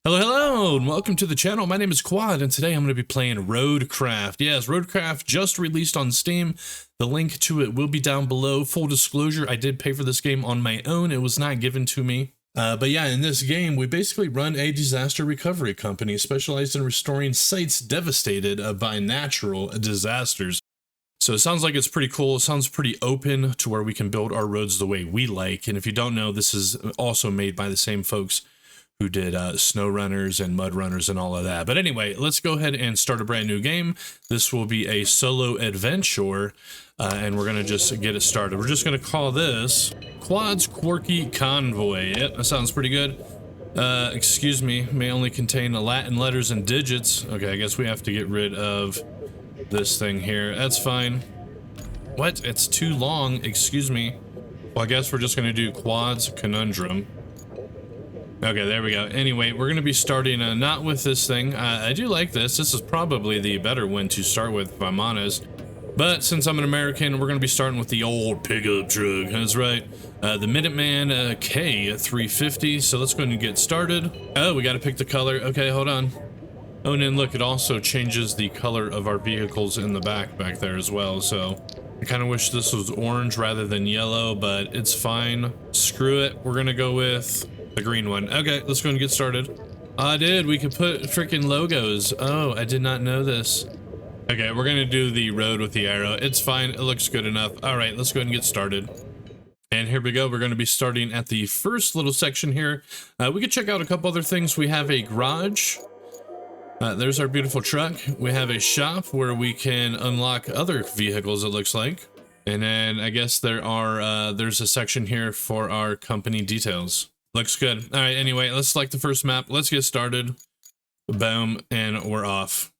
Hello, and welcome to the channel. My name is Quad, and today I'm going to be playing RoadCraft. Yes, RoadCraft just released on Steam. The link to it will be down below. Full disclosure, I did pay for this game on my own. It was not given to me. But yeah, in this game, we basically run a disaster recovery company specialized in restoring sites devastated by natural disasters. So it sounds like it's pretty cool. It sounds pretty open to where we can build our roads the way we like. And if you don't know, this is also made by the same folks who did snow runners and mud runners and all of that. But anyway, let's go ahead and start a brand new game. This will be a solo adventure, and we're gonna just get it started. We're just gonna call this Quad's Quirky Convoy. Yep, that sounds pretty good. Excuse me, may only contain Latin letters and digits. Okay, I guess we have to get rid of this thing here. That's fine. What? It's too long, excuse me. Well, I guess we're just gonna do Quad's Conundrum. Okay, there we go. Anyway, we're going to be starting not with this thing. I do like this. This is probably the better one to start with, if I'm honest. But since I'm an American, we're going to be starting with the old pickup truck. That's right. The Minuteman K350. So let's go ahead and get started. Oh, we got to pick the color. Okay, hold on. Oh, and then look, it also changes the color of our vehicles in the back there as well. So I kind of wish this was orange rather than yellow, but it's fine. Screw it. We're going to go with the green one. Okay, let's go and get started. Dude, we could put freaking logos. Oh, I did not know this. Okay, we're gonna do the road with the arrow. It's fine, it looks good enough. All right, let's go ahead and get started. And here we go. We're going to be starting at the first little section here. We could check out a couple other things. We have a garage. There's our beautiful truck. We have a shop where we can unlock other vehicles, it looks like. And then I guess there's a section here for our company details. Looks good. All right, anyway, let's select the first map. Let's get started. Boom, and we're off.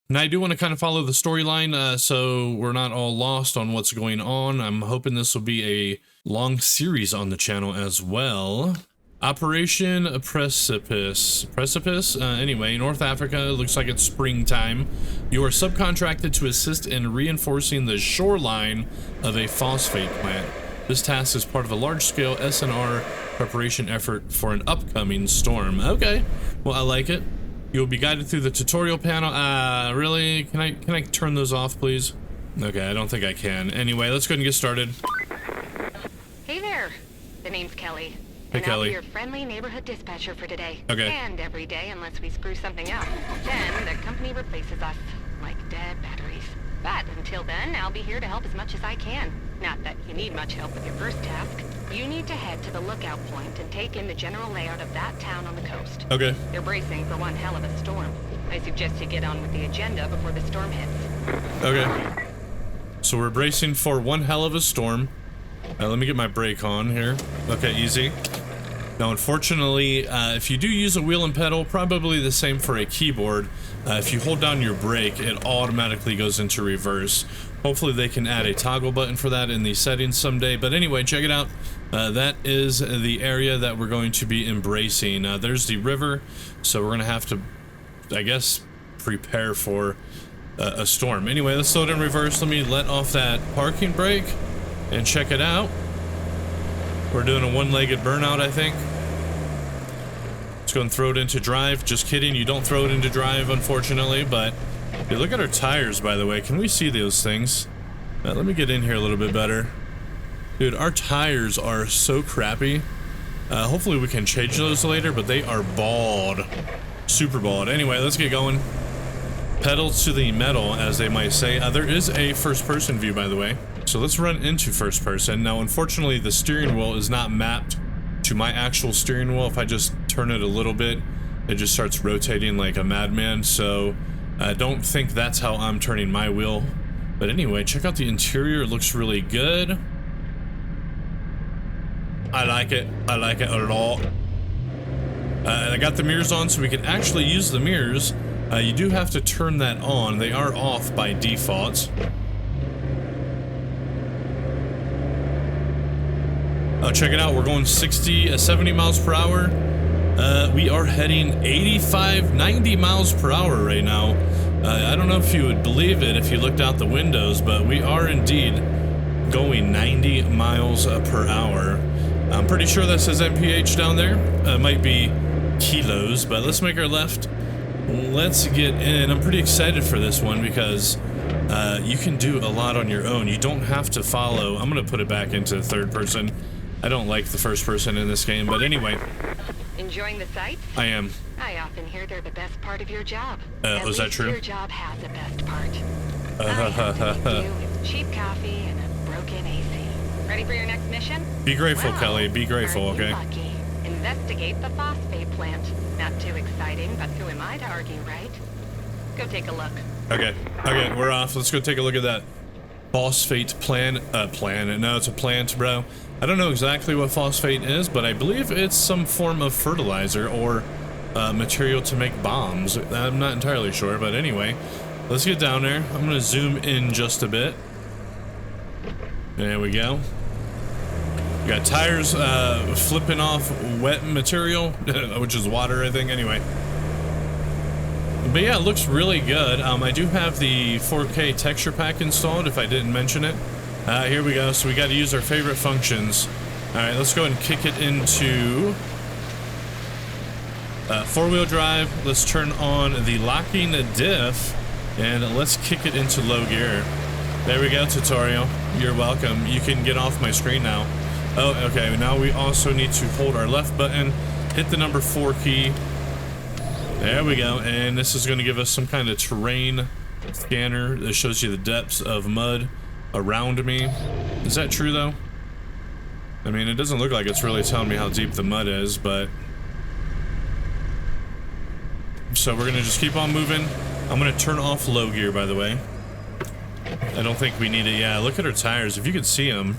Now, I do want to kind of follow the storyline so we're not all lost on what's going on. I'm hoping this will be a long series on the channel as well. Operation Precipice. Anyway, North Africa, it looks like it's springtime. You are subcontracted to assist in reinforcing the shoreline of a phosphate plant. This task is part of a large-scale SNR preparation effort for an upcoming storm. Okay, well, I like it. You'll be guided through the tutorial panel. Really? Can I turn those off, please? Okay, I don't think I can. Anyway, let's go ahead and get started. Hey there. The name's Kelly. Hey, and Kelly. I'll be your friendly neighborhood dispatcher for today. Okay. And every day unless we screw something up. Then the company replaces us, like dead batteries. But until then, I'll be here to help as much as I can. Not that you need much help with your first task. You need to head to the lookout point and take in the general layout of that town on the coast. Okay. They're bracing for one hell of a storm. I suggest you get on with the agenda before the storm hits. Okay. So we're bracing for one hell of a storm. Let me get my brake on here. Okay, easy. Now, unfortunately, if you do use a wheel and pedal, probably the same for a keyboard. If you hold down your brake, it automatically goes into reverse. Hopefully they can add a toggle button for that in the settings someday. But anyway, check it out. That is the area that we're going to be embracing. There's the river, so we're going to have to, I guess, prepare for a storm. Anyway, let's slow it in reverse. Let me let off that parking brake and check it out. We're doing a one-legged burnout, I think. Let's go and throw it into drive. Just kidding, you don't throw it into drive, unfortunately, but hey, look at our tires, by the way. Can we see those things? Let me get in here a little bit better. Dude, our tires are so crappy. Hopefully we can change those later, but they are bald. Super bald. Anyway, let's get going. Pedal to the metal, as they might say. There is a first-person view, by the way. So let's run into first person. Now, unfortunately, the steering wheel is not mapped to my actual steering wheel. If I just turn it a little bit, it just starts rotating like a madman. So I don't think that's how I'm turning my wheel. But anyway, check out the interior. It looks really good. I like it. I like it a lot. And I got the mirrors on so we can actually use the mirrors. You do have to turn that on. They are off by default. Check it out, we're going 70 miles per hour. We are heading 85, 90 miles per hour right now. I don't know if you would believe it if you looked out the windows, but we are indeed going 90 miles per hour. I'm pretty sure that says MPH down there. It might be kilos, but let's make our left. Let's get in. I'm pretty excited for this one because you can do a lot on your own. You don't have to follow. I'm gonna put it back into third person. I don't like the first person in this game, but anyway. Enjoying the sights? I am. I often hear they're the best part of your job. Is that true? Your job has the best part. I have to make do with cheap coffee and a broken AC. Ready for your next mission? Be grateful, Well, Kelly. Be grateful, aren't you okay? lucky? Investigate the phosphate plant. Not too exciting, but who am I to argue, right? Go take a look. Okay. Okay, we're off. Let's go take a look at that phosphate planet. No, it's a plant, bro. I don't know exactly what phosphate is, but I believe it's some form of fertilizer or material to make bombs. I'm not entirely sure, but anyway, let's get down there. I'm gonna zoom in just a bit. There we go. We got tires flipping off wet material, which is water, I think. Anyway. But yeah, it looks really good. I do have the 4K texture pack installed, if I didn't mention it. Here we go. So we got to use our favorite functions. All right, let's go ahead and kick it into four-wheel drive. Let's turn on the locking diff, and let's kick it into low gear. There we go, tutorial. You're welcome. You can get off my screen now. Oh, okay. Now we also need to hold our left button, hit the number 4 key. There we go, and this is going to give us some kind of terrain scanner that shows you the depths of mud around me. Is that true, though? I mean, it doesn't look like it's really telling me how deep the mud is, but... So we're going to just keep on moving. I'm going to turn off low gear, by the way. I don't think we need it. Yeah, look at our tires. If you could see them,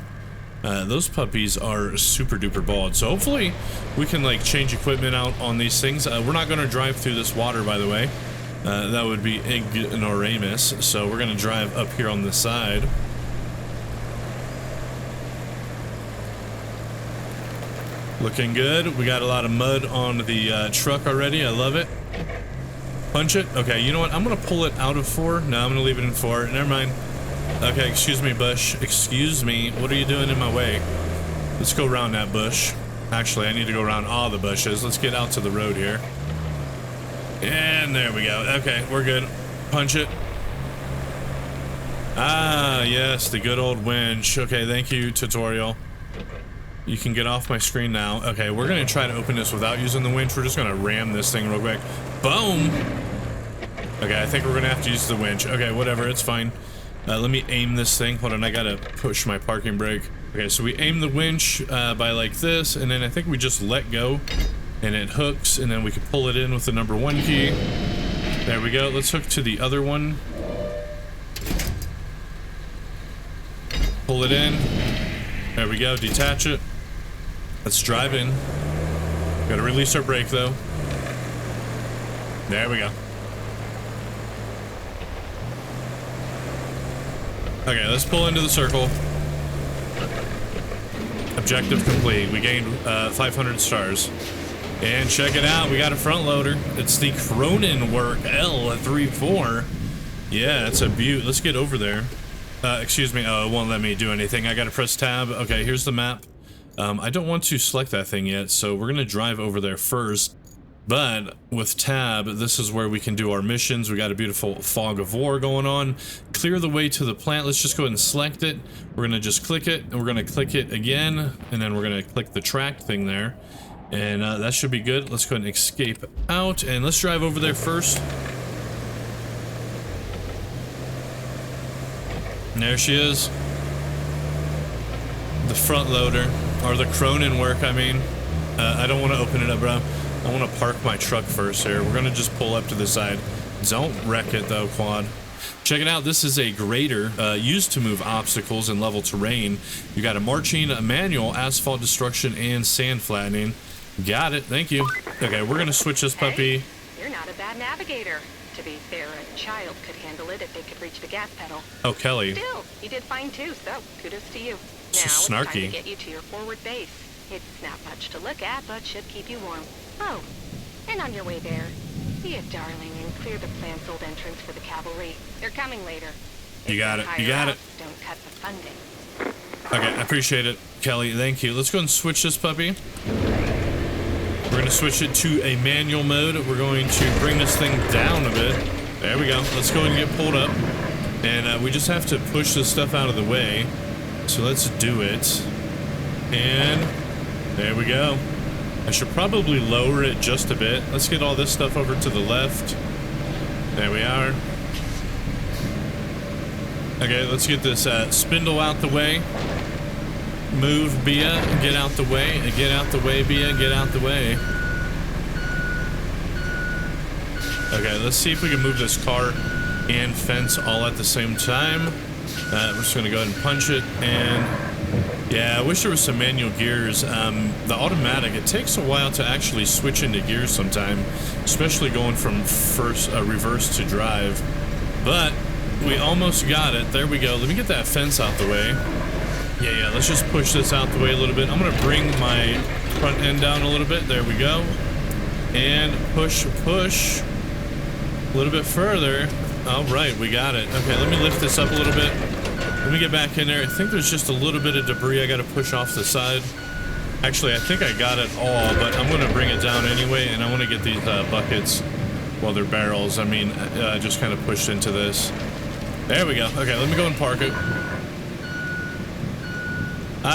those puppies are super duper bald. So hopefully we can like change equipment out on these things. We're not going to drive through this water, by the way. That would be ignoramus. So we're going to drive up here on the side. Looking good. We got a lot of mud on the truck already. I love it. Punch it. Okay, you know what? I'm going to pull it out of 4. No, I'm going to leave it in 4. Never mind. Okay, excuse me, bush. Excuse me. What are you doing in my way? Let's go around that bush. Actually, I need to go around all the bushes. Let's get out to the road here. And there we go. Okay, we're good. Punch it. Ah, yes, the good old winch. Okay, thank you, tutorial. You can get off my screen now. Okay, we're going to try to open this without using the winch. We're just going to ram this thing real quick. Boom! Okay, I think we're going to have to use the winch. Okay, whatever, it's fine. Let me aim this thing. Hold on, I got to push my parking brake. Okay, so we aim the winch by like this, and then I think we just let go, and it hooks, and then we can pull it in with the number 1 key. There we go. Let's hook to the other one. Pull it in. There we go. Detach it. Let's drive in. Gotta release our brake though. There we go. Okay, let's pull into the circle. Objective complete. We gained 500 stars. And check it out, we got a front loader. It's the Cronenwork L34. Yeah, it's a beaut. Let's get over there. Excuse me. Oh, it won't let me do anything. I gotta press tab. Okay, here's the map. I don't want to select that thing yet, so we're gonna drive over there first. But with tab, this is where we can do our missions. We got a beautiful fog of war going on. Clear the way to the plant. Let's just go ahead and select it. We're gonna just click it, and we're gonna click it again, and then we're gonna click the track thing there. And that should be good. Let's go ahead and escape out, and let's drive over there first. And there she is. The front loader, or the Cronenwork, I mean. I don't want to open it up, bro. I want to park my truck first here. We're going to just pull up to the side. Don't wreck it, though, Quad. Check it out. This is a grader used to move obstacles in level terrain. You got a marching, a manual, asphalt destruction, and sand flattening. Got it. Thank you. Okay, we're going to switch this puppy. Hey, you're not a bad navigator. To be fair, a child could handle it if they could reach the gas pedal. Oh, Kelly. Still, you did fine too, so kudos to you. So now it's time snarky. to get you to your forward base. It's not much to look at, but should keep you warm. Oh, and on your way there, be a darling and clear the plant's old entrance for the cavalry. They're coming later. You got it. You got it. Don't cut the funding. Okay, I appreciate it, Kelly. Thank you. Let's go and switch this puppy. We're going to switch it to a manual mode. We're going to bring this thing down a bit. There we go. Let's go and get pulled up. And we just have to push this stuff out of the way. So let's do it. And there we go. I should probably lower it just a bit. Let's get all this stuff over to the left. There we are. Okay, let's get this spindle out the way. Move, Bia, get out the way. Get out the way, Bia, get out the way. Okay, let's see if we can move this car and fence all at the same time. We're just gonna go ahead and punch it, and yeah, I wish there was some manual gears. The automatic, it takes a while to actually switch into gears sometime, especially going from reverse to drive. But we almost got it. There we go. Let me get that fence out the way. Yeah, let's just push this out the way a little bit. I'm gonna bring my front end down a little bit. There we go. And push a little bit further. All right, we got it. Okay, let me lift this up a little bit. Let me get back in there. I think there's just a little bit of debris I gotta push off the side. Actually, I think I got it all, but I'm gonna bring it down anyway, and I wanna get these buckets, well, they're barrels. I mean, just kind of pushed into this. There we go. Okay, let me go and park it.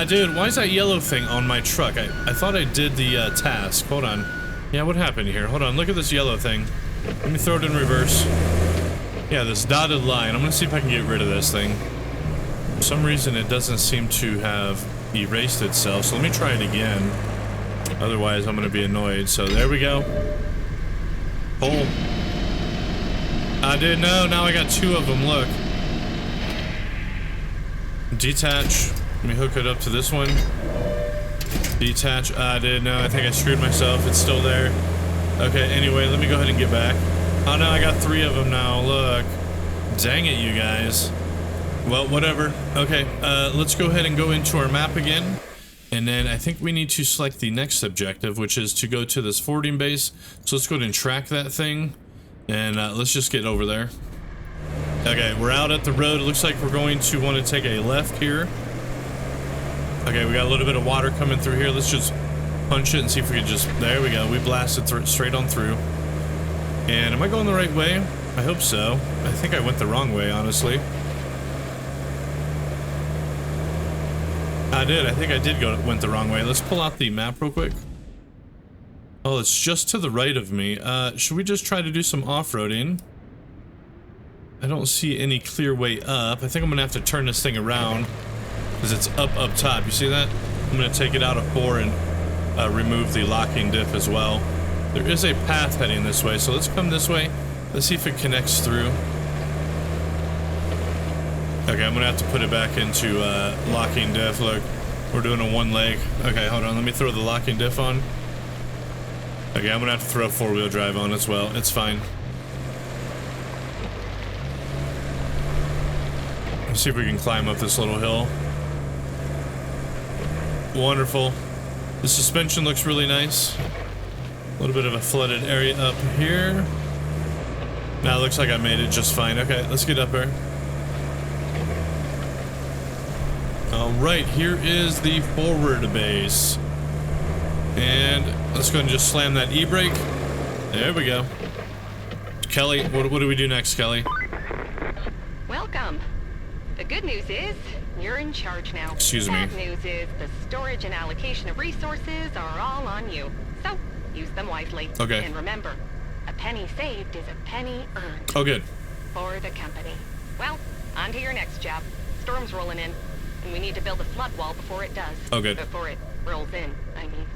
Dude, why is that yellow thing on my truck? I thought I did the task. Hold on. Yeah, what happened here? Hold on, look at this yellow thing. Let me throw it in reverse. Yeah, this dotted line. I'm gonna see if I can get rid of this thing. For some reason, it doesn't seem to have erased itself, so let me try it again. Otherwise, I'm gonna be annoyed. So there we go. Pull. I didn't know. Now I got two of them. Look. Detach. Let me hook it up to this one. Detach. I didn't know. I think I screwed myself. It's still there. Okay, anyway, let me go ahead and get back. Oh no, I got three of them now. Look. Dang it, you guys. Well, whatever. Okay, let's go ahead and go into our map again. And then I think we need to select the next objective, which is to go to this forwarding base. So let's go ahead and track that thing. And let's just get over there. Okay, we're out at the road. It looks like we're going to want to take a left here. Okay, we got a little bit of water coming through here. Let's just punch it and see if we can just... There we go. We blasted straight on through. And am I going the right way? I hope so. I think I went the wrong way, honestly. I did. I think I did went the wrong way. Let's pull out the map real quick. Oh, it's just to the right of me. Should we just try to do some off-roading? I don't see any clear way up. I think I'm gonna have to turn this thing around because it's up top. You see that? I'm gonna take it out of 4 and remove the locking diff as well. There is a path heading this way, so let's come this way. Let's see if it connects through. Okay, I'm gonna have to put it back into locking diff. Look, we're doing a one leg. Okay, hold on. Let me throw the locking diff on. Okay, I'm gonna have to throw 4-wheel drive on as well. It's fine. Let's see if we can climb up this little hill. Wonderful. The suspension looks really nice. A little bit of a flooded area up here. Now it looks like I made it just fine. Okay, let's get up there. Alright, here is the forward base. And let's go ahead and just slam that e-brake. There we go. Kelly, what do we do next, Kelly? Welcome. The good news is, you're in charge now. Excuse me. Bad news is, the storage and allocation of resources are all on you. So, use them wisely. Okay. And remember, a penny saved is a penny earned. Oh, good. For the company. Well, on to your next job. Storm's rolling in, and we need to build a flood wall before it does. Oh, good. Before it rolls in, I mean.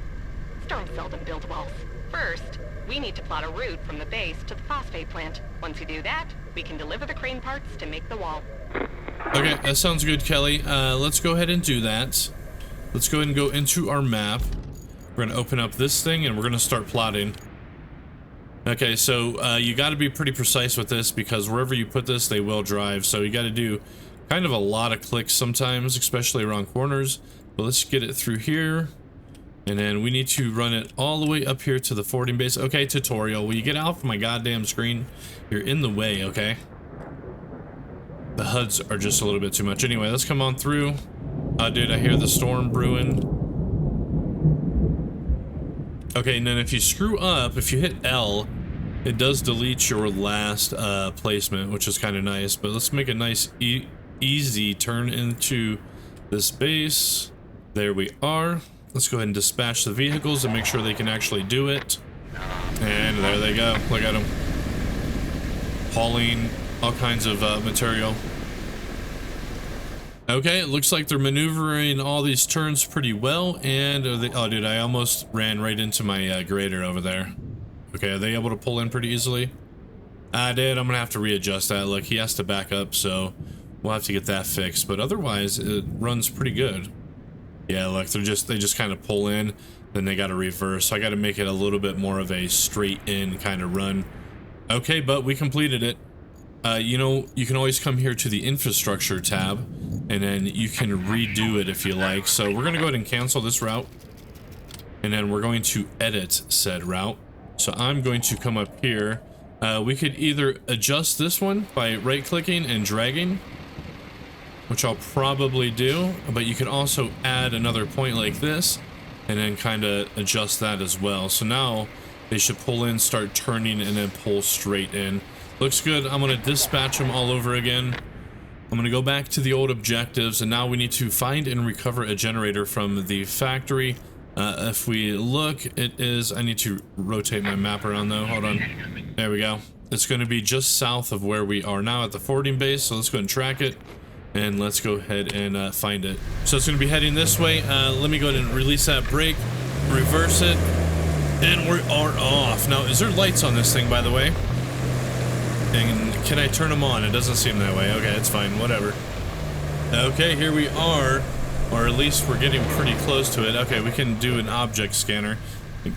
Storms seldom build walls. First, we need to plot a route from the base to the phosphate plant. Once we do that, we can deliver the crane parts to make the wall. Okay, that sounds good, Kelly. Let's go ahead and do that. Let's go ahead and go into our map. We're gonna open up this thing and we're gonna start plotting. Okay, so you gotta be pretty precise with this because wherever you put this, they will drive. So you gotta do kind of a lot of clicks sometimes, especially around corners. But let's get it through here. And then we need to run it all the way up here to the forwarding base. Okay, tutorial. Will you get out from my goddamn screen? You're in the way, okay? The HUDs are just a little bit too much. Anyway, let's come on through. Dude, I hear the storm brewing. Okay, and then if you screw up, if you hit L, it does delete your last placement, which is kind of nice. But let's make a nice easy turn into this base. There we are. Let's go ahead and dispatch the vehicles and make sure they can actually do it. And there they go. Look at them. Hauling all kinds of material. Okay, it looks like they're maneuvering all these turns pretty well. And oh, dude, I almost ran right into my grader over there. Okay, are they able to pull in pretty easily? I did. I'm gonna have to readjust that. Look, he has to back up, so we'll have to get that fixed. But otherwise, it runs pretty good. Yeah, look, they just kind of pull in, then they got to reverse. So I got to make it a little bit more of a straight in kind of run. Okay, but we completed it. You know, you can always come here to the infrastructure tab, and then you can redo it if you like. So we're gonna go ahead and cancel this route, and then we're going to edit said route. So I'm going to come up here. We could either adjust this one by right-clicking and dragging, which I'll probably do, but you could also add another point like this and then kind of adjust that as well. So now they should pull in, start turning, and then pull straight in. Looks good. I'm going to dispatch them all over again. I'm going to go back to the old objectives, and now we need to find and recover a generator from the factory. If we look, it is, I need to rotate my map around though. Hold on. There we go. It's going to be just south of where we are now at the forwarding base. So let's go and track it, and let's go ahead and find it. So it's going to be heading this way. Let me go ahead and release that brake, reverse it, and we are off. Now, is there lights on this thing, by the way? And can I turn them on? It doesn't seem that way. Okay, it's fine. Whatever. Okay, here we are. Or at least we're getting pretty close to it. Okay, we can do an object scanner.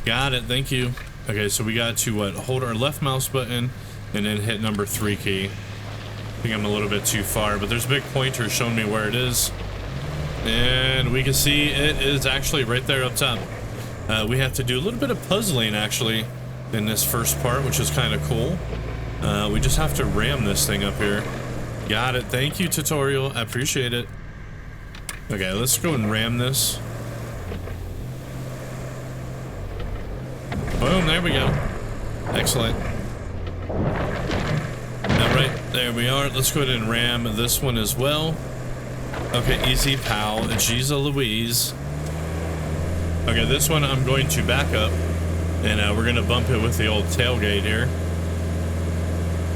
Got it, thank you. Okay, so we got to hold our left mouse button and then hit number 3 key. I think I'm a little bit too far, but there's a big pointer showing me where it is. And we can see it is actually right there up top. We have to do a little bit of puzzling actually in this first part, which is kind of cool. We just have to ram this thing up here. Got it, thank you tutorial, I appreciate it. Okay, let's go and ram this. Boom, there we go. Excellent. Alright, there we are. Let's go ahead and ram this one as well. Okay, easy pal. Jeez Louise. Okay, this one I'm going to back up, and we're going to bump it with the old tailgate here.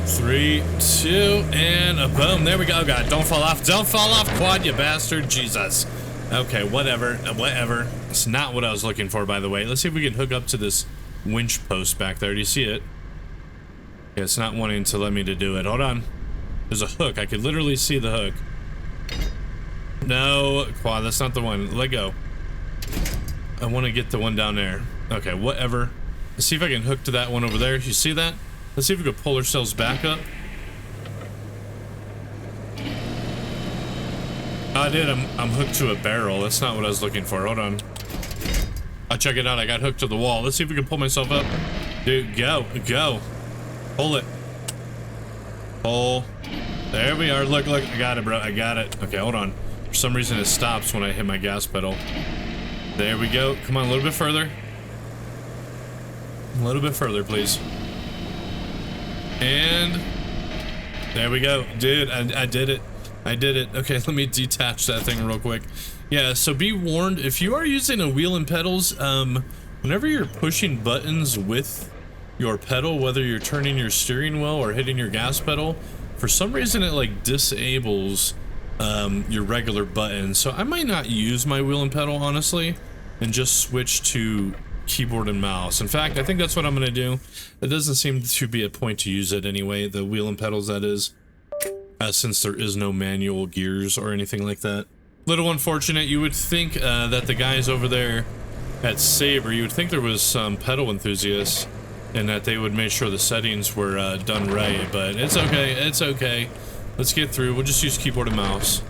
3, 2, and a boom. There we go. Oh god, don't fall off. Don't fall off, quad, you bastard. Jesus. Okay, whatever. Whatever. It's not what I was looking for, by the way. Let's see if we can hook up to this winch post back there. Do you see it? Yeah, it's not wanting to let me to do it. Hold on. There's a hook. I could literally see the hook. No, quad, that's not the one. Let go. I want to get the one down there. Okay, whatever. Let's see if I can hook to that one over there. You see that? Let's see if we can pull ourselves back up. Oh, I did. I'm hooked to a barrel. That's not what I was looking for. Hold on. I'll check it out. I got hooked to the wall. Let's see if we can pull myself up. Dude, go. Go. Pull it. Pull. There we are. Look, look. I got it, bro. I got it. Okay, hold on. For some reason, it stops when I hit my gas pedal. There we go. Come on, a little bit further. A little bit further, please. And there we go. Dude, I did it. I did it. Okay, let me detach that thing real quick. Yeah, so be warned, if you are using a wheel and pedals, whenever you're pushing buttons with your pedal, whether you're turning your steering wheel or hitting your gas pedal, for some reason it like disables your regular buttons. So I might not use my wheel and pedal, honestly, and just switch to keyboard and mouse. In fact, I think that's what I'm gonna do. It doesn't seem to be a point to use it anyway, the wheel and pedals, that is, since there is no manual gears or anything like that. Little unfortunate. You would think that the guys over there at Saber, you would think there was some pedal enthusiasts and that they would make sure the settings were done right, but it's okay. It's okay. Let's get through. We'll just use keyboard and mouse.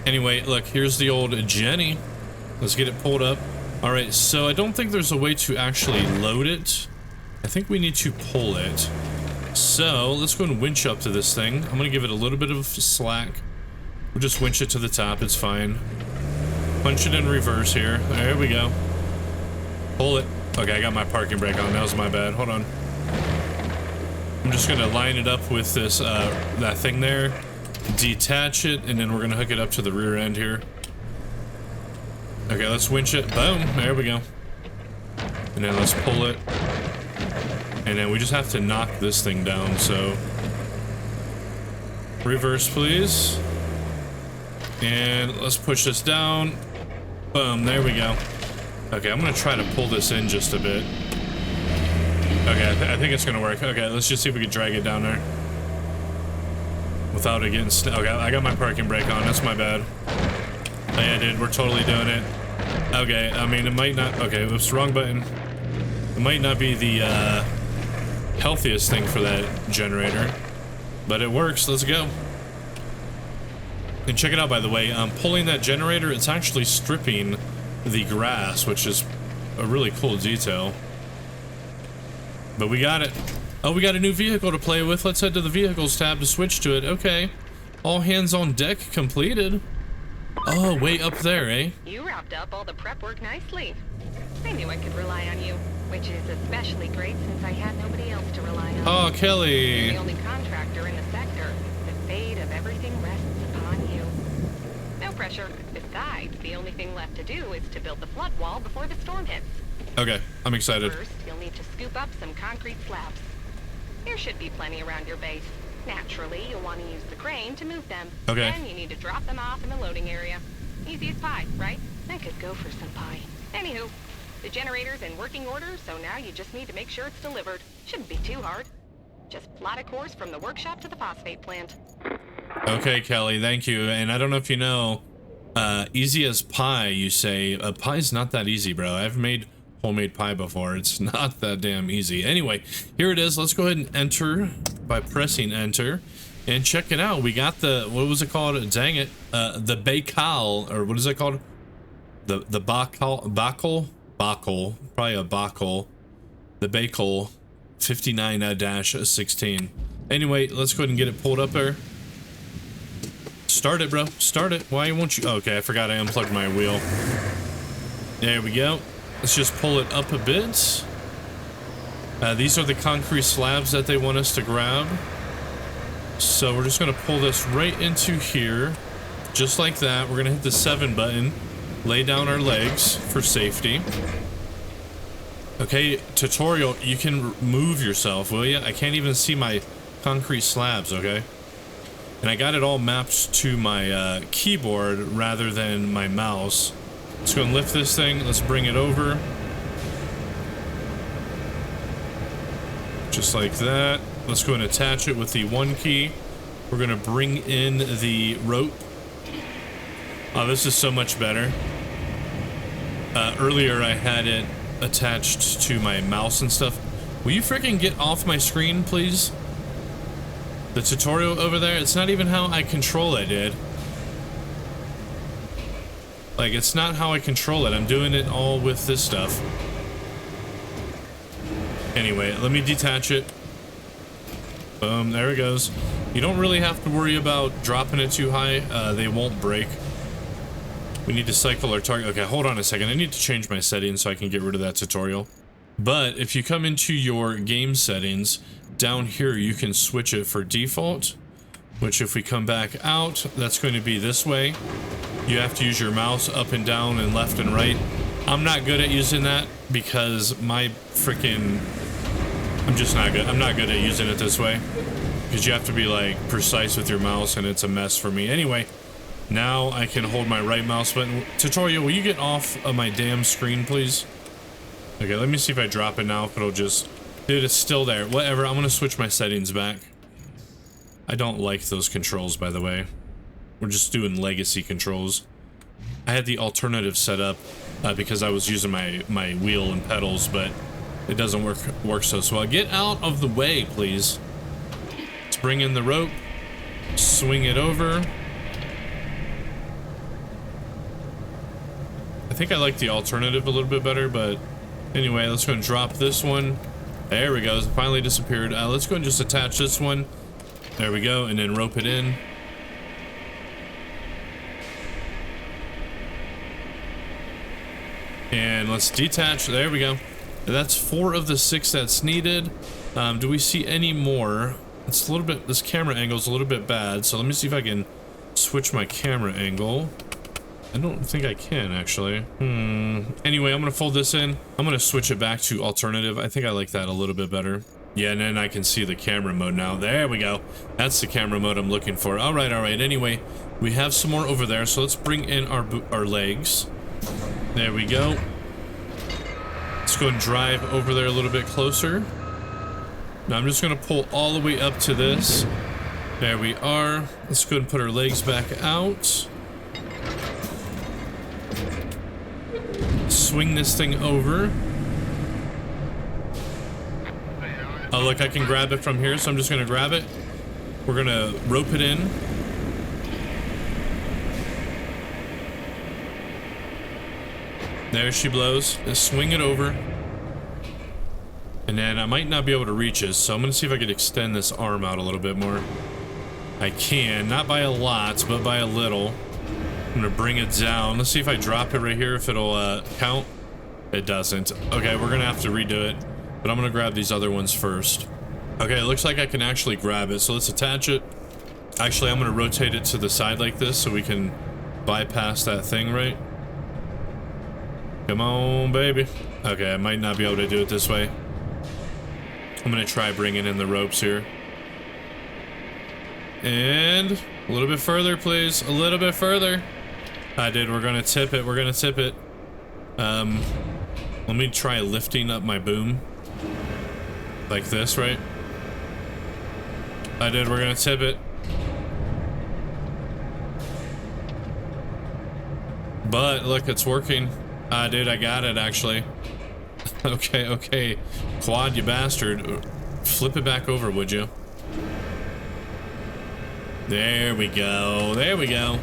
Anyway, look, here's the old Jenny. Let's get it pulled up. All right, so I don't think there's a way to actually load it. I think we need to pull it. So let's go and winch up to this thing. I'm gonna give it a little bit of slack. We'll just winch it to the top, it's fine. Punch it in reverse here. There we go. Pull it. Okay, I got my parking brake on. That was my bad. Hold on. I'm just gonna line it up with this, that thing there. Detach it, and then we're gonna hook it up to the rear end here. Okay, let's winch it. Boom. There we go. And then let's pull it. And then we just have to knock this thing down, so... Reverse, please. And let's push this down. Boom, there we go. Okay, I'm gonna try to pull this in just a bit. Okay, I think it's gonna work. Okay, let's just see if we can drag it down there. Without it getting okay, I got my parking brake on, that's my bad. Oh yeah, dude, we're totally doing it. Okay, I mean, it might not, okay, oops, wrong button. It might not be the, healthiest thing for that generator. But it works, let's go. And check it out, by the way, pulling that generator, it's actually stripping the grass, which is a really cool detail. But we got it. Oh, we got a new vehicle to play with. Let's head to the vehicles tab to switch to it. Okay. All hands on deck completed. Oh, way up there, eh? You wrapped up all the prep work nicely. I knew I could rely on you, which is especially great since I had nobody else to rely on. Oh, Kelly. You're the only contractor in the sector. The fate of everything rests upon you. No pressure. Besides, the only thing left to do is to build the flood wall before the storm hits. Okay, I'm excited. First, you'll need to scoop up some concrete slabs. There should be plenty around your base. Naturally, you'll want to use the crane to move them. Okay. Then you need to drop them off in the loading area. Easy as pie, right? I could go for some pie. Anywho, the generator's in working order, so now you just need to make sure it's delivered. Shouldn't be too hard. Just plot a course from the workshop to the phosphate plant. Okay, Kelly, thank you. And I don't know if you know, easy as pie, you say. Pie's not that easy, bro. I've made homemade pie before. It's not that damn easy. Anyway, here it is. Let's go ahead and enter by pressing enter. And check it out. We got the, what was it called? Dang it. The Bacal, or what is it called? The Bacal, probably a Bacal. The Bacal 59-16. Anyway, let's go ahead and get it pulled up there. Start it, bro. Start it. Why won't you? Okay, I forgot I unplugged my wheel. There we go. Let's just pull it up a bit. These are the concrete slabs that they want us to grab. So we're just going to pull this right into here. Just like that. We're going to hit the 7 button. Lay down our legs for safety. Okay, tutorial. You can move yourself, will you? I can't even see my concrete slabs, okay? And I got it all mapped to my keyboard rather than my mouse. Let's go and lift this thing. Let's bring it over. Just like that. Let's go and attach it with the 1 key. We're going to bring in the rope. Oh, this is so much better. Earlier I had it attached to my mouse and stuff. Will you freaking get off my screen, please? The tutorial over there, it's not even how I control it, dude. Like, it's not how I control it. I'm doing it all with this stuff. Anyway, let me detach it. Boom, there it goes. You don't really have to worry about dropping it too high. They won't break. We need to cycle our target. Okay, hold on a second. I need to change my settings so I can get rid of that tutorial. But if you come into your game settings, down here you can switch it for default, which if we come back out, that's going to be this way. You have to use your mouse up and down and left and right. I'm not good at using that because my freaking... I'm just not good. I'm not good at using it this way because you have to be like precise with your mouse and it's a mess for me. Anyway, now I can hold my right mouse button. Tutorial, will you get off of my damn screen, please? Okay, let me see if I drop it now, if it'll just... Dude, it's still there. Whatever, I'm gonna switch my settings back. I don't like those controls, by the way. We're just doing legacy controls. I had the alternative set up because I was using my wheel and pedals, but it doesn't work so well. Get out of the way, please. Let's bring in the rope. Swing it over. I think I like the alternative a little bit better, but anyway, let's go and drop this one. There we go. It finally disappeared. Let's go and just attach this one. There we go, and then rope it in. And let's detach. There we go. That's 4 of the 6 that's needed. Do we see any more? It's a little bit, this camera angle is a little bit bad, so let me see if I can switch my camera angle. I don't think I can, actually. Anyway, I'm gonna fold this in. I'm gonna switch it back to alternative. I think I like that a little bit better. Yeah, and then I can see the camera mode now. There we go. That's the camera mode I'm looking for. All right, all right. Anyway, we have some more over there, so let's bring in our legs. There we go. Let's go and drive over there a little bit closer. Now I'm just gonna pull all the way up to this. There we are. Let's go and put our legs back out. Swing this thing over. Oh, look, I can grab it from here, so I'm just gonna grab it. We're gonna rope it in. There she blows. Just swing it over. And then I might not be able to reach it, so I'm gonna see if I can extend this arm out a little bit more. I can, not by a lot, but by a little. I'm gonna bring it down. Let's see if I drop it right here, if it'll count. It doesn't. Okay, we're gonna have to redo it, but I'm gonna grab these other ones first. Okay, it looks like I can actually grab it, so let's attach it. Actually, I'm gonna rotate it to the side like this so we can bypass that thing, right? Come on, baby. Okay, I might not be able to do it this way. I'm gonna try bringing in the ropes here. And a little bit further, please. A little bit further. I did. We're gonna tip it. We're gonna tip it. Let me try lifting up my boom. Like this, right? I did. We're gonna tip it. But look, it's working. Dude, I got it actually. Okay, okay. Quad, you bastard. Flip it back over, would you? There we go. There we go.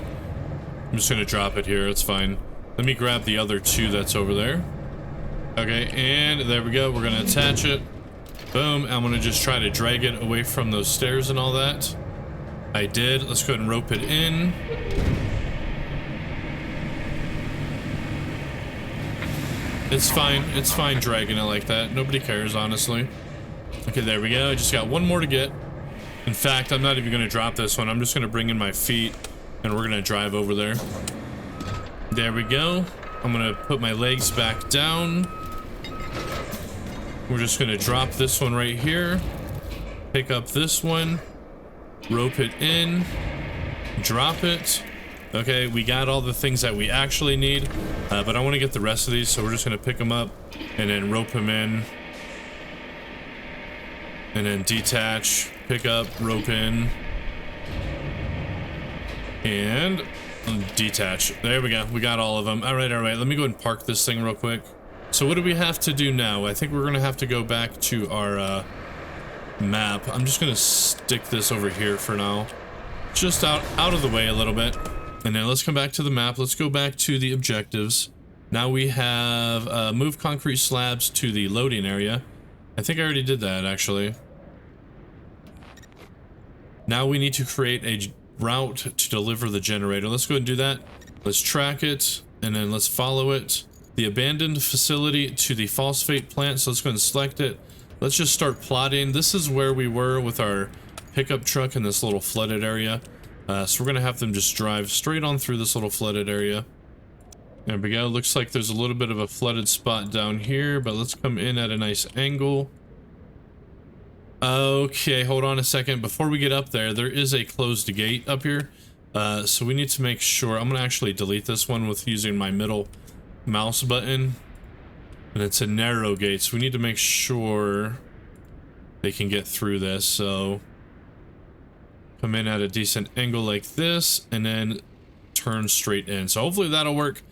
I'm just gonna drop it here. It's fine. Let me grab the other 2 that's over there. Okay, and there we go. We're gonna attach it. Boom. I'm gonna just try to drag it away from those stairs and all that. I did. Let's go ahead and rope it in. It's fine dragging it like that. Nobody cares, honestly. Okay, there we go. I just got one more to get. In fact, I'm not even gonna drop this one. I'm just gonna bring in my feet and we're gonna drive over there. There we go. I'm gonna put my legs back down. We're just gonna drop this one right here. Pick up this one. Rope it in. Drop it. Okay, we got all the things that we actually need, but I want to get the rest of these, so we're just going to pick them up and then rope them in. And then detach, pick up, rope in. And detach. There we go. We got all of them. All right, all right. Let me go and park this thing real quick. So what do we have to do now? I think we're going to have to go back to our map. I'm just going to stick this over here for now. Just out of the way a little bit. And then let's come back to the map. Let's go back to the objectives. Now we have move concrete slabs to the loading area. I think I already did that, actually. Now we need to create a route to deliver the generator. Let's go ahead and do that. Let's track it, and then let's follow it. The abandoned facility to the phosphate plant. So let's go ahead and select it. Let's just start plotting. This is where we were with our pickup truck in this little flooded area. So we're gonna have them just drive straight on through this little flooded area. There we go. Looks like there's a little bit of a flooded spot down here, but let's come in at a nice angle. Okay, hold on a second. Before we get up there, there is a closed gate up here. So we need to make sure. I'm gonna actually delete this one with using my middle mouse button. And it's a narrow gate, so we need to make sure they can get through this. So come in at a decent angle like this, and then turn straight in. So hopefully that'll work.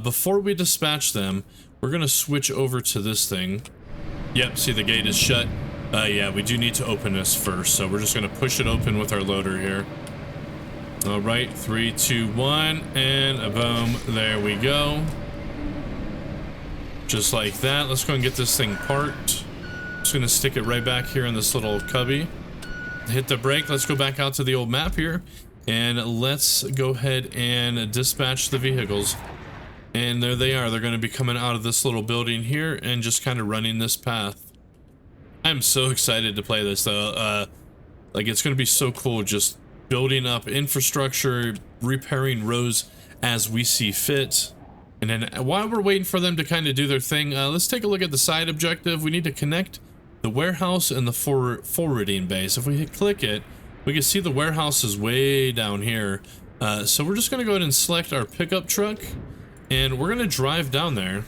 Before we dispatch them, we're gonna switch over to this thing. Yep, see the gate is shut. Yeah, we do need to open this first, so we're just gonna push it open with our loader here. All right, 3, 2, 1, and a boom. There we go. Just like that. Let's go and get this thing parked. Just gonna stick it right back here in this little cubby. Hit the brake. Let's go back out to the old map here, and let's go ahead and dispatch the vehicles. And there they are. They're going to be coming out of this little building here and just kind of running this path. I'm so excited to play this though. Like, it's going to be so cool just building up infrastructure, repairing roads as we see fit. And then while we're waiting for them to kind of do their thing, let's take a look at the side objective. We need to connect the warehouse and the forwarding base. If we click it, we can see the warehouse is way down here. So we're just going to go ahead and select our pickup truck. And we're going to drive down there.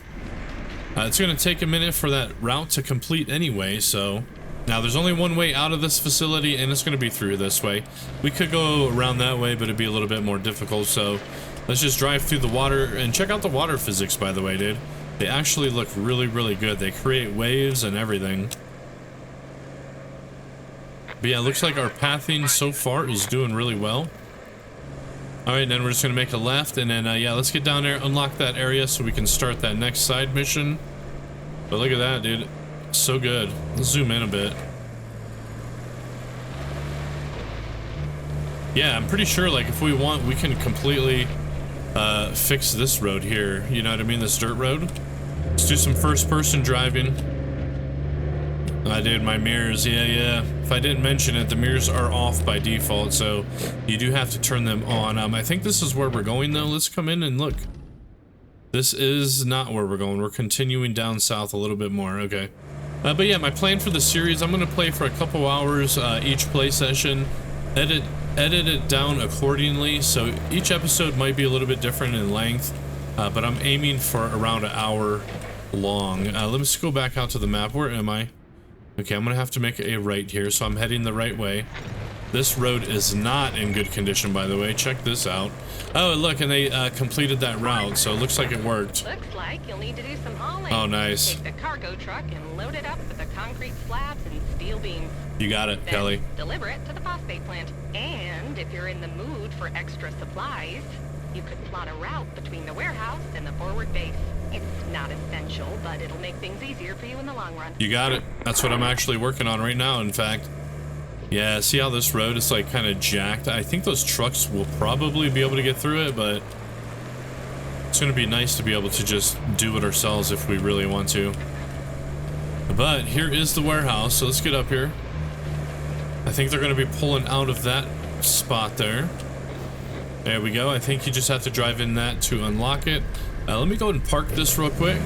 It's going to take a minute for that route to complete anyway, so... Now, there's only one way out of this facility, and it's going to be through this way. We could go around that way, but it'd be a little bit more difficult, so... Let's just drive through the water, and check out the water physics, by the way, dude. They actually look really, really good. They create waves and everything. But yeah, it looks like our pathing so far is doing really well. Alright, then we're just going to make a left, and then, yeah, let's get down there, unlock that area so we can start that next side mission. But look at that, dude. So good. Let's zoom in a bit. Yeah, I'm pretty sure, like, if we want, we can completely fix this road here. You know what I mean? This dirt road. Let's do some first-person driving. Dude, my mirrors, yeah. If I didn't mention it, the mirrors are off by default, so you do have to turn them on. I think this is where we're going, though. Let's come in and look. This is not where we're going. We're continuing down south a little bit more. Okay. But yeah, my plan for the series, I'm going to play for a couple hours each play session, edit it down accordingly, so each episode might be a little bit different in length, but I'm aiming for around an hour long. Let me just go back out to the map. Where am I? Okay, I'm gonna have to make a right here, so I'm heading the right way. This road is not in good condition, by the way. Check this out. Oh, look, and they completed that route, so it looks like it worked. Looks like you'll need to do some hauling. Oh, nice. Take the cargo truck and load it up with the concrete slabs and steel beams. You got it, Then Kelly. deliver it to the phosphate plant. And if you're in the mood for extra supplies, you could plot a route between the warehouse and the forward base. It's not essential, but it'll make things easier for you in the long run. You got it. That's what I'm actually working on right now, in fact. Yeah, see how this road is like kind of jacked? I think those trucks will probably be able to get through it, but it's going to be nice to be able to just do it ourselves if we really want to. But here is the warehouse, so let's get up here. I think they're going to be pulling out of that spot there. There we go. I think you just have to drive in that to unlock it. Let me go ahead and park this real quick.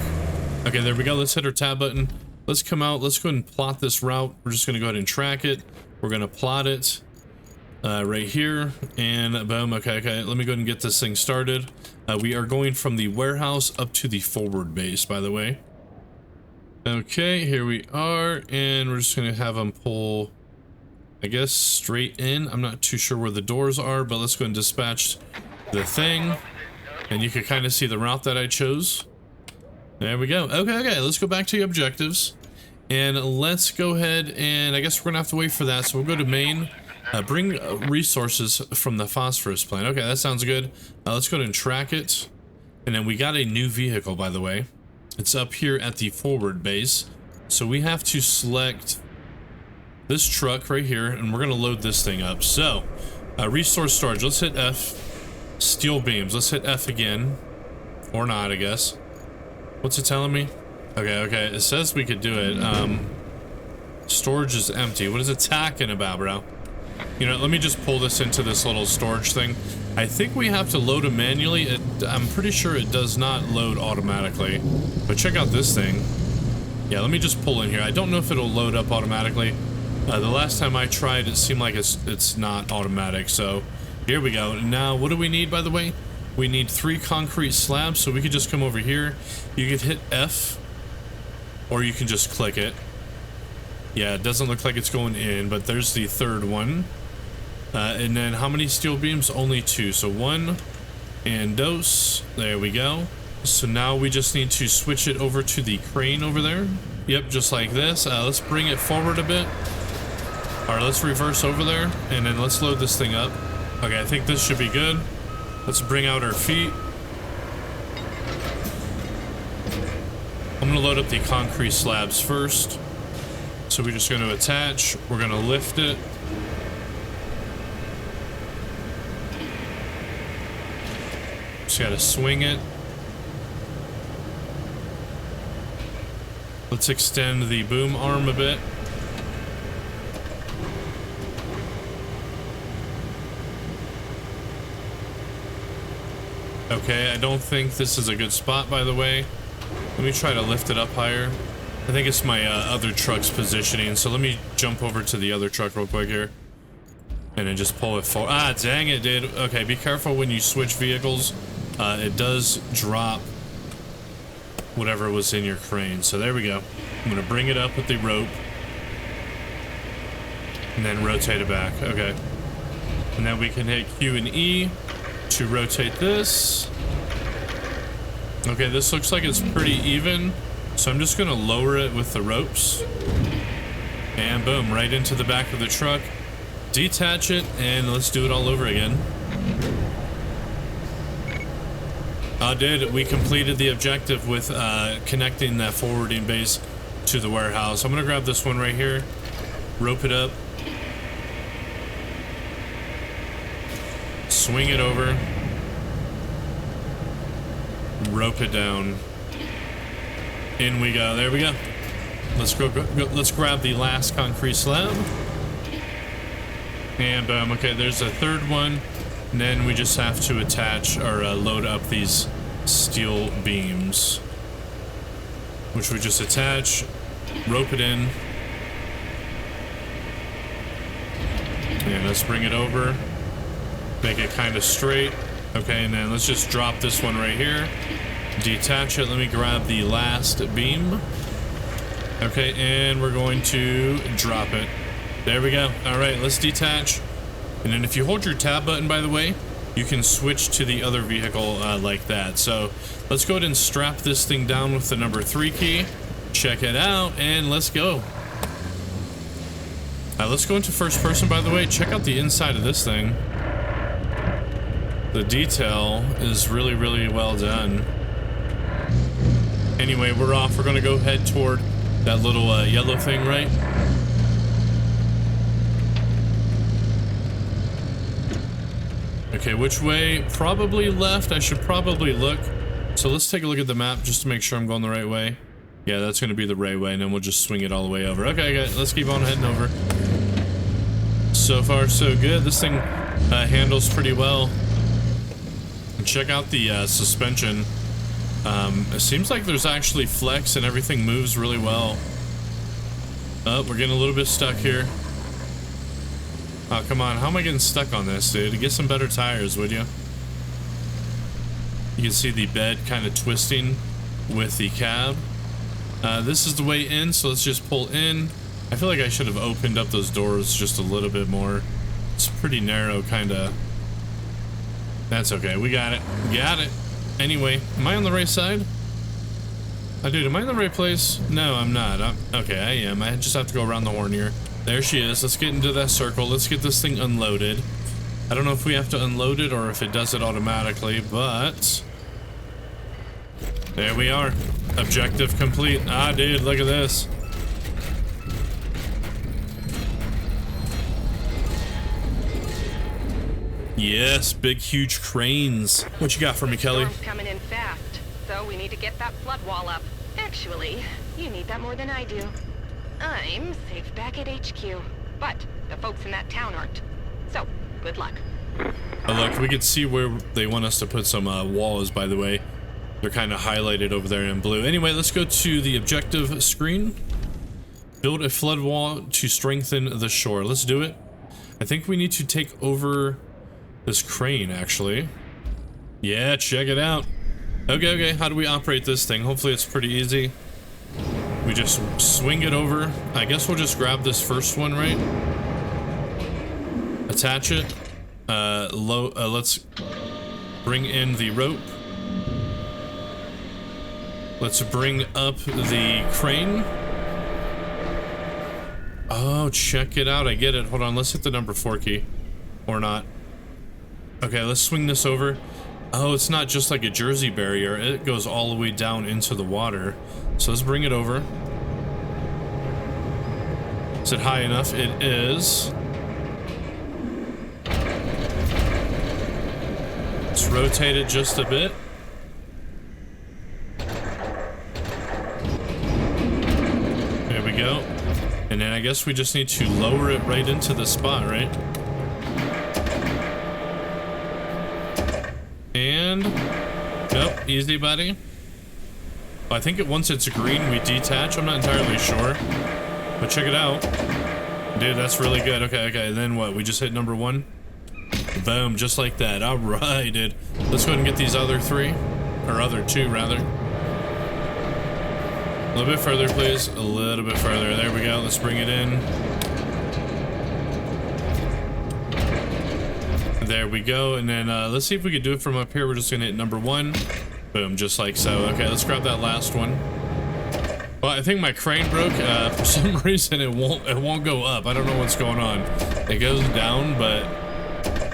Okay, there we go. Let's hit our tab button. Let's come out. Let's go ahead and plot this route. We're just going to go ahead and track it. We're going to plot it right here. And boom. Okay. Let me go ahead and get this thing started. We are going from the warehouse up to the forward base, by the way. Okay, here we are. And we're just going to have them pull, I guess, straight in. I'm not too sure where the doors are, but let's go and dispatch the thing. And you can kind of see the route that I chose. There we go. Okay, let's go back to the objectives. And let's go ahead and I guess we're gonna have to wait for that. So we'll go to main, bring resources from the phosphorus plant. Okay, that sounds good. Let's go ahead and track it. And then we got a new vehicle, by the way. It's up here at the forward base. So we have to select this truck right here, and we're gonna load this thing up. So, resource storage, let's hit F. Steel beams, let's hit F again. Or not, I guess. What's it telling me? Okay, it says we could do it. Storage is empty. What is it talking about, bro? You know, let me just pull this into this little storage thing. I think we have to load it manually. I'm pretty sure it does not load automatically. But check out this thing. Yeah, let me just pull in here. I don't know if it'll load up automatically. The last time I tried, it seemed like it's not automatic. So here we go. Now, what do we need, by the way? We need 3 concrete slabs. So we could just come over here. You could hit F, or you can just click it. Yeah, it doesn't look like it's going in, but there's the third one. And then how many steel beams? Only 2. So 1 and dos. There we go. So now we just need to switch it over to the crane over there. Yep, just like this. Let's bring it forward a bit. All right, let's reverse over there, and then let's load this thing up. Okay, I think this should be good. Let's bring out our feet. I'm gonna load up the concrete slabs first. So we're just gonna attach. We're gonna lift it. Just gotta swing it. Let's extend the boom arm a bit. Okay, I don't think this is a good spot, by the way. Let me try to lift it up higher. I think it's my other truck's positioning, so let me jump over to the other truck real quick here. And then just pull it forward. Ah, dang it, dude. Okay, be careful when you switch vehicles. It does drop whatever was in your crane. So there we go. I'm gonna bring it up with the rope. And then rotate it back. Okay. And then we can hit Q and E to rotate this. Okay, this looks like it's pretty even. So I'm just gonna lower it with the ropes. And boom, right into the back of the truck. Detach it, and let's do it all over again. We completed the objective with connecting that forwarding base to the warehouse. I'm gonna grab this one right here, rope it up, swing it over, rope it down. In we go. There we go. Let's go. Let's grab the last concrete slab. And boom. Okay, there's a third one. And then we just have to attach or load up these steel beams, which we just attach, rope it in, and let's bring it over, make it kind of straight. Okay, and then let's just drop this one right here, detach it. Let me grab the last beam. Okay, and we're going to drop it. There we go. All right, let's detach. And then if you hold your tab button, by the way, you can switch to the other vehicle like that. So let's go ahead and strap this thing down with the number 3 key. Check it out, and let's go. Let's go into first person, by the way. Check out the inside of this thing. The detail is really, really well done. Anyway, we're off. We're gonna go head toward that little yellow thing, right? Okay, which way? Probably left. I should probably look. So let's take a look at the map just to make sure I'm going the right way. Yeah, that's gonna be the right way, and then we'll just swing it all the way over. Okay, guys, let's keep on heading over. So far, so good. This thing handles pretty well. And check out the suspension. It seems like there's actually flex and everything moves really well. Oh, we're getting a little bit stuck here. Oh, come on. How am I getting stuck on this, dude? Get some better tires, would you? You can see the bed kind of twisting with the cab. This is the way in, so let's just pull in. I feel like I should have opened up those doors just a little bit more. It's pretty narrow, kind of. That's okay. We got it. Got it. Anyway, am I on the right side? Dude, am I in the right place? No, I'm not. Okay, I am. I just have to go around the horn here. There she is. Let's get into that circle. Let's get this thing unloaded. I don't know if we have to unload it or if it does it automatically, but there we are. Objective complete. Ah, dude, look at this. Yes, big, huge cranes. What you got for me, Kelly? Storm's coming in fast, so we need to get that flood wall up. Actually, you need that more than I do. I'm safe back at HQ, but the folks in that town aren't. So, good luck. Oh, look, we can see where they want us to put some walls, by the way. They're kind of highlighted over there in blue. Anyway, let's go to the objective screen. Build a flood wall to strengthen the shore. Let's do it. I think we need to take over this crane, actually. Yeah, check it out. Okay, how do we operate this thing? Hopefully it's pretty easy. We just swing it over. I guess we'll just grab this first one, right? Attach it. Let's bring in the rope. Let's bring up the crane. Oh, check it out. I get it. Hold on. Let's hit the number 4 key. Or not. Okay, let's swing this over. Oh, it's not just like a Jersey barrier. It goes all the way down into the water. So let's bring it over. Is it high enough? It is. Let's rotate it just a bit. we go. And then I guess we just need to lower it right into the spot, right? And nope, easy, buddy. I think once it's green, we detach. I'm not entirely sure, but check it out. Dude, that's really good. Okay, then what? We just hit number 1. Boom, just like that. All right, dude. Let's go ahead and get these other 3, or other 2, rather. A little bit further, please. A little bit further. There we go. Let's bring it in. There we go. And then let's see if we can do it from up here. We're just gonna hit number 1. Boom, just like so. Okay, let's grab that last one. Well, I think my crane broke. For some reason, it won't go up. I don't know what's going on. It goes down, but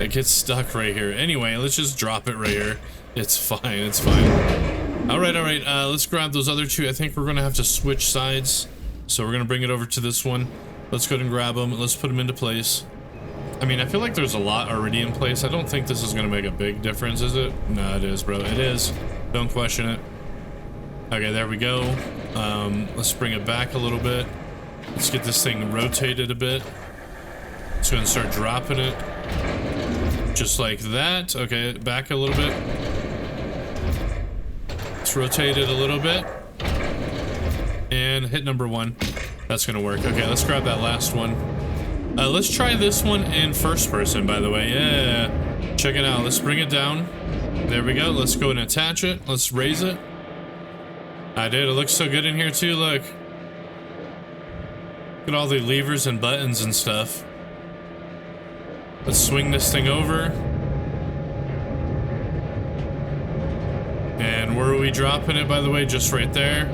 it gets stuck right here. Anyway, let's just drop it right here. It's fine. It's fine. All right. Let's grab those other 2. I think we're gonna have to switch sides, so we're gonna bring it over to this one. Let's go ahead and grab them. Let's put them into place. I mean, I feel like there's a lot already in place. I don't think this is gonna make a big difference, is it? No, it is, bro. It is. Don't question it. Okay, there we go. Let's bring it back a little bit. Let's get this thing rotated a bit. Let's go and start dropping it. Just like that. Okay, back a little bit. Let's rotate it a little bit. And hit number 1. That's gonna work. Okay, let's grab that last one. Let's try this one in first person, by the way. Yeah. Check it out. Let's bring it down. There we go. Let's go and attach it. Let's raise it. I did. It looks so good in here too. Look. Look at all the levers and buttons and stuff. Let's swing this thing over. And where are we dropping it, by the way? Just right there.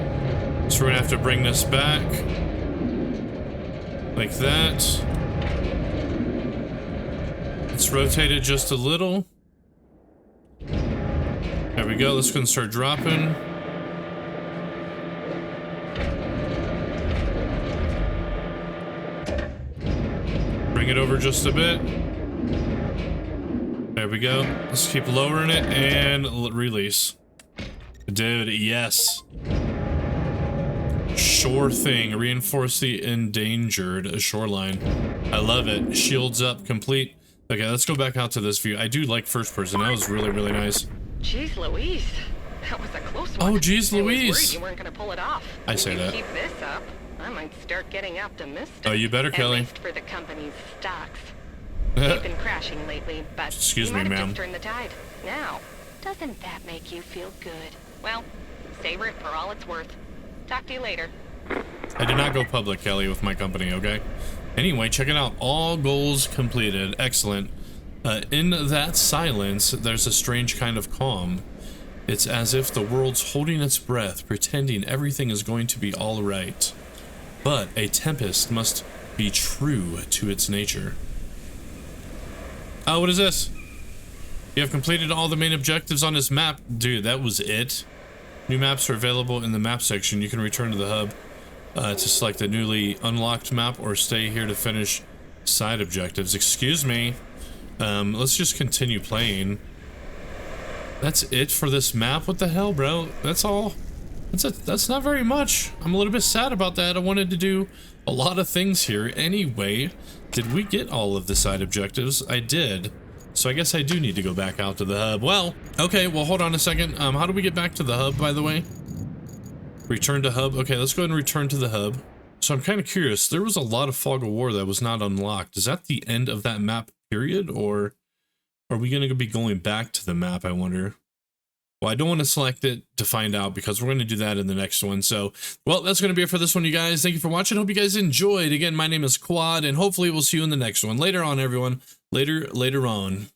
So we're gonna have to bring this back. Like that. Let's rotate it just a little. There we go. Let's go and start dropping. Bring it over just a bit. There we go. Let's keep lowering it and release. Dude, yes. Sure thing. Reinforce the endangered shoreline. I love it. Shields up, complete. Okay, let's go back out to this view. I do like first person. That was really, really nice. Jeez Louise. That was a close one. Oh, jeez Louise. I was worried you weren't going to pull it off. I say that. Keep this up, I might start getting optimistic. Oh, you better, Kelly. At least for the company's stocks. They've been crashing lately, but excuse me, ma'am. Just turned the tide. Now, doesn't that make you feel good? Well, savor it for all it's worth. Talk to you later. I did not go public, Kelly, with my company, okay? Anyway, check it out. All goals completed. Excellent. In that silence, there's a strange kind of calm. It's as if the world's holding its breath, pretending everything is going to be all right. But a tempest must be true to its nature. Oh, what is this? You have completed all the main objectives on this map. Dude, that was it. New maps are available in the map section. You can return to the hub to select a newly unlocked map or stay here to finish side objectives. Excuse me. Let's just continue playing. That's it for this map? What the hell, bro? That's all? That's not very much. I'm a little bit sad about that. I wanted to do a lot of things here. Anyway, did we get all of the side objectives? I did. So I guess I do need to go back out to the hub. Well, okay, well, hold on a second. How do we get back to the hub, by the way? Return to hub. Okay, let's go ahead and return to the hub. So I'm kind of curious. There was a lot of Fog of War that was not unlocked. Is that the end of that map period, or are we going to be going back to the map, I wonder? Well, I don't want to select it to find out because we're going to do that in the next one. So, well, that's going to be it for this one, you guys. Thank you for watching. Hope you guys enjoyed. Again, my name is Quad, and hopefully we'll see you in the next one. Later on, everyone. Later on.